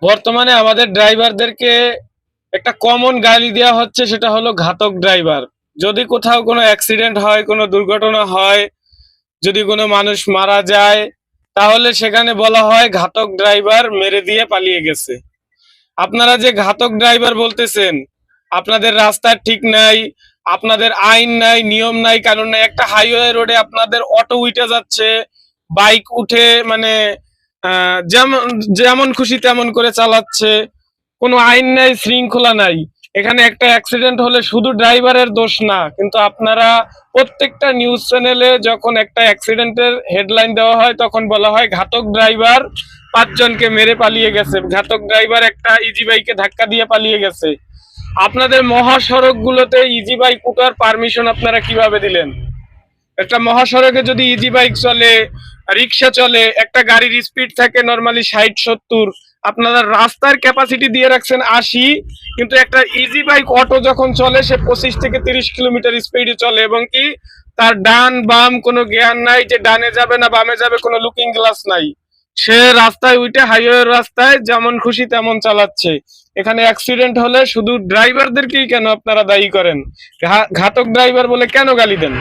বর্তমানে আমাদের ড্রাইভারদেরকে একটা কমন গালি দেওয়া হচ্ছে, সেটা হলো ঘাতক ড্রাইভার। যদি কোথাও কোনো অ্যাক্সিডেন্ট হয়, কোনো দুর্ঘটনা হয়, যদি কোনো মানুষ মারা যায়, তাহলে সেখানে বলা হয় ঘাতক ড্রাইভার মেরে দিয়ে পালিয়ে গেছে। আপনারা যে ঘাতক ড্রাইভার বলতেছেন, আপনাদের রাস্তা ঠিক নাই, আপনাদের আইন নাই, নিয়ম নাই, কানুন নাই। একটা হাইওয়ে রোডে আপনাদের অটো উঠে যাচ্ছে, বাইক উঠে, মানে যেমন যেমন খুশি তেমন করে চালাচ্ছে। কোনো আইন নাই, শৃঙ্খলা নাই। এখানে একটা অ্যাক্সিডেন্ট হলে শুধু ড্রাইভারের দোষ না, কিন্তু আপনারা প্রত্যেকটা নিউজ চ্যানেলে যখন একটা অ্যাক্সিডেন্টের হেডলাইন দেওয়া হয়, তখন বলা হয় ঘাতক ড্রাইভার 5 জনকে মেরে পালিয়ে গেছে, ঘাতক ড্রাইভার একটা ইজি বাইকে ধাক্কা দিয়ে পালিয়ে গেছে। আপনাদের মহাসড়ক গুলোতে ইজি বাইক উঠার পারমিশন আপনারা কিভাবে দিলেন? একটা মহাসড়কে যদি ইজি বাইক চলে, রিক্সা চলে, একটা গাড়ির স্পিড থাকে নরমালি 60-70, আপনারা রাস্তার ক্যাপাসিটি দিয়ে রাখছেন 80, কিন্তু একটা ইজি বাইক অটো যখন চলে সে 25 থেকে 30 কিলোমিটার স্পিডে চলে, এবং কি তার ডান বাম কোনো জ্ঞান নাই, যে ডানে যাবে না বামে যাবে, কোনো লুকিং গ্লাস নাই। সে রাস্তায় উঠে হাইওয়ে রাস্তায় যেমন খুশি তেমন চালাচ্ছে। এখানে অ্যাক্সিডেন্ট হলে শুধু ড্রাইভারদেরকেই কেন আপনারা দায়ী করেন? ঘাতক ড্রাইভার বলে কেন গালি দেন?